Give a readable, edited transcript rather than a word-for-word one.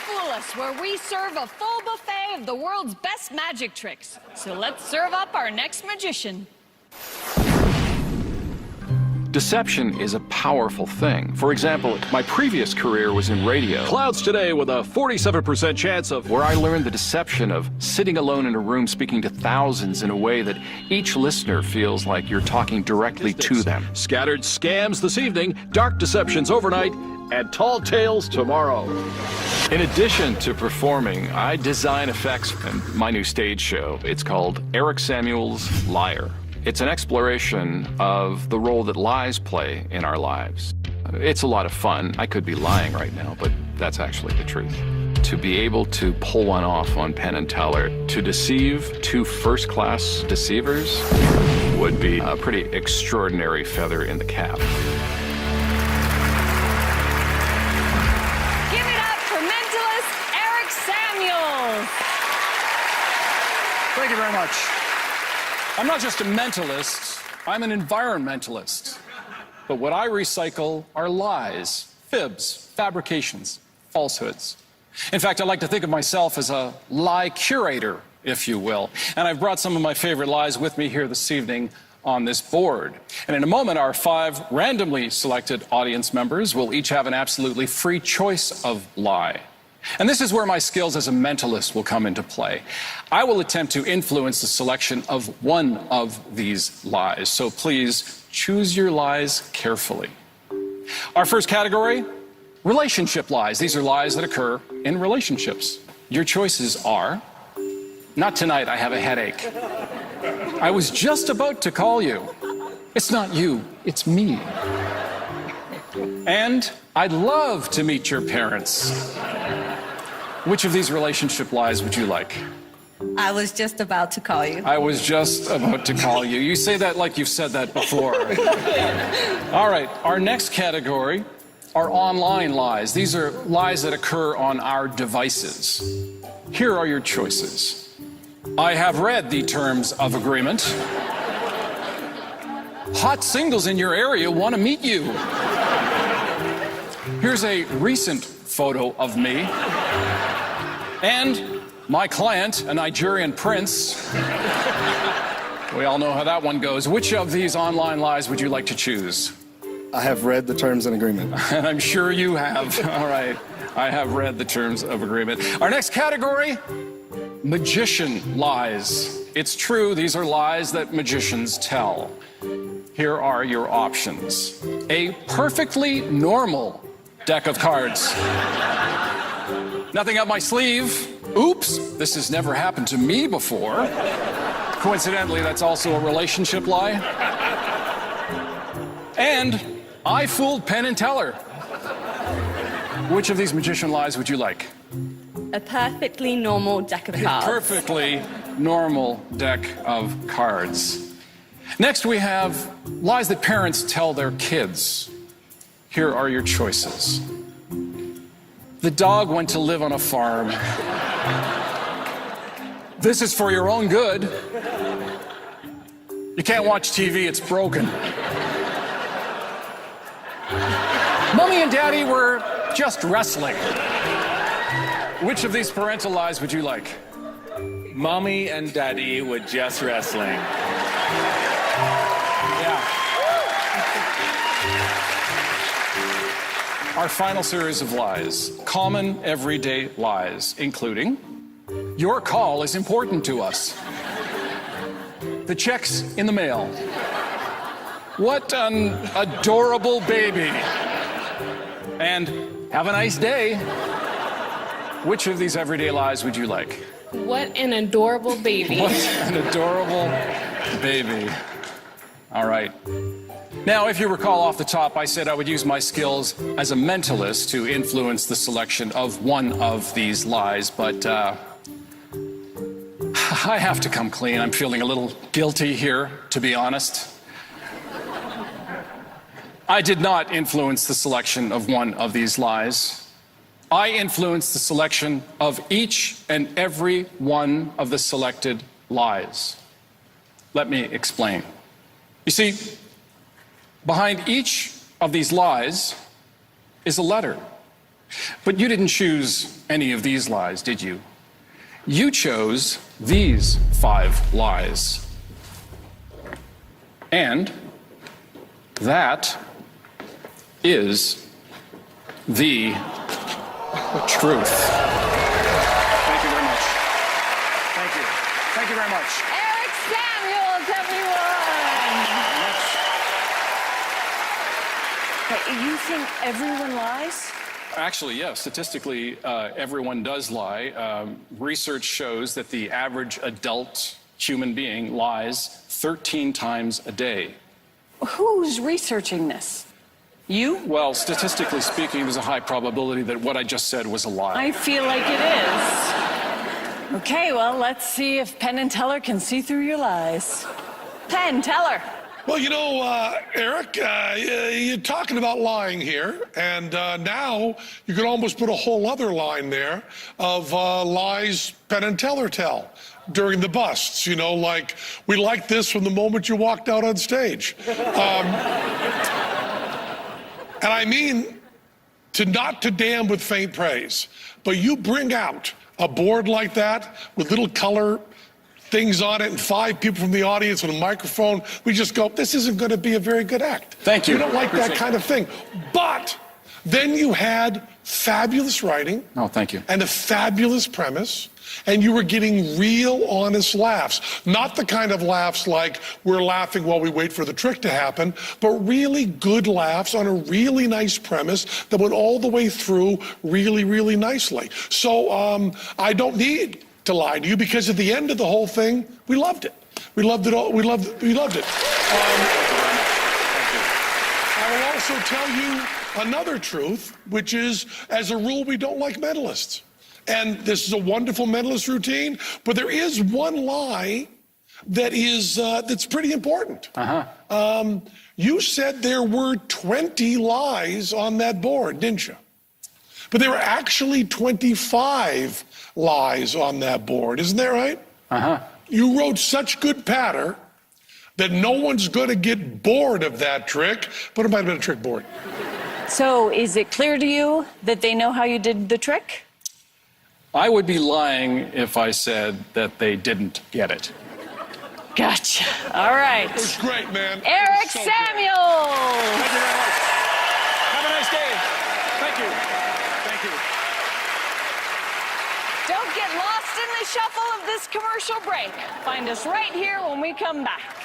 Fool Us, where we serve a full buffet of the world's best magic tricks. So let's serve up our next magician. Deception is a powerful thing. For example, my previous career was in radio. Clouds today with a 47% chance of... Where I learned the deception of sitting alone in a room speaking to thousands in a way that each listener feels like you're talking directly to them. Scattered scams this evening, dark deceptions overnight, and tall tales tomorrow. In addition to performing, I design effects in my new stage show. It's called Eric Samuel's Liar. It's an exploration of the role that lies play in our lives. It's a lot of fun. I could be lying right now, but that's actually the truth. To be able to pull one off on Penn and Teller, to deceive two first-class deceivers would be a pretty extraordinary feather in the cap. Give it up for mentalist Eric Samuels. Thank you very much. I'm not just a mentalist, I'm an environmentalist. But what I recycle are lies, fibs, fabrications, falsehoods. In fact, I like to think of myself as a lie curator, if you will. And I've brought some of my favorite lies with me here this evening on this board. And in a moment, our 5 randomly selected audience members will each have an absolutely free choice of lie. And this is where my skills as a mentalist will come into play. I will attempt to influence the selection of one of these lies, so please choose your lies carefully. Our first category, relationship lies. These are lies that occur in relationships. Your choices are, not tonight, I have a headache. I was just about to call you. It's not you, it's me. And I'd love to meet your parents. Which of these relationship lies would you like? I was just about to call you. I was just about to call you. You say that like you've said that before. All right, our next category are online lies. These are lies that occur on our devices. Here are your choices. I have read the terms of agreement. Hot singles in your area want to meet you. Here's a recent photo of me. And my client, a Nigerian prince. We all know how that one goes. Which of these online lies would you like to choose? I have read the terms and agreement. And I'm sure you have. All right. I have read the terms of agreement. Our next category, magician lies. It's true, these are lies that magicians tell. Here are your options. A perfectly normal deck of cards. Nothing up my sleeve. Oops, this has never happened to me before. Coincidentally, that's also a relationship lie. And I fooled Penn and Teller. Which of these magician lies would you like? A perfectly normal deck of cards. A perfectly normal deck of cards. Next, we have lies that parents tell their kids. Here are your choices. The dog went to live on a farm. This is for your own good. You can't watch TV, it's broken. Mommy and Daddy were just wrestling. Which of these parental lies would you like? Mommy and Daddy were just wrestling. Yeah. Our final series of lies, common everyday lies, including, your call is important to us. The check's in the mail. What an adorable baby. And have a nice day. Which of these everyday lies would you like? What an adorable baby. What an adorable baby. All right. Now, if you recall off the top, I said I would use my skills as a mentalist to influence the selection of one of these lies, but I have to come clean. I'm feeling a little guilty here, to be honest. I did not influence the selection of one of these lies. I influenced the selection of each and every one of the selected lies. Let me explain. You see, behind each of these lies is a letter. But you didn't choose any of these lies, did you? You chose these 5 lies. And that is the truth. Thank you very much. Thank you. Thank you very much. Eric Samuels, everyone! Hey, you think everyone lies? Actually, yes. Statistically, everyone does lie. Research shows that the average adult human being lies 13 times a day. Who's researching this? You? Well, statistically speaking, there's a high probability that what I just said was a lie. I feel like it is. Okay, well, let's see if Penn and Teller can see through your lies. Penn, Teller. Well, you know, Eric, you're talking about lying here, and now you could almost put a whole other line there of lies Penn and Teller tell during the busts. You know, like, we liked this from the moment you walked out on stage. And I mean, not to damn with faint praise, but you bring out a board like that with little color things on it and 5 people from the audience with a microphone, we just go, this isn't going to be a very good act. Thank you. We don't like that kind of thing. But then you had fabulous writing. Oh, thank you. And a fabulous premise. And you were getting real, honest laughs. Not the kind of laughs like we're laughing while we wait for the trick to happen, but really good laughs on a really nice premise that went all the way through really, really nicely. So I don't need to lie to you, because at the end of the whole thing, we loved it. We loved it all. We loved it. I will also tell you another truth, which is, as a rule, we don't like mentalists. And this is a wonderful mentalist routine, but there is one lie that is that's pretty important. You said there were 20 lies on that board, didn't you? But there were actually 25 lies on that board. Isn't that right? You wrote such good patter that no one's going to get bored of that trick, but it might have been a trick board. So is it clear to you that they know how you did the trick? I would be lying if I said that they didn't get it. Gotcha. All right. It's great, man. Eric So Samuels. Thank you very much. Have a nice day. Thank you. Thank you. Don't get lost in the shuffle of this commercial break. Find us right here when we come back.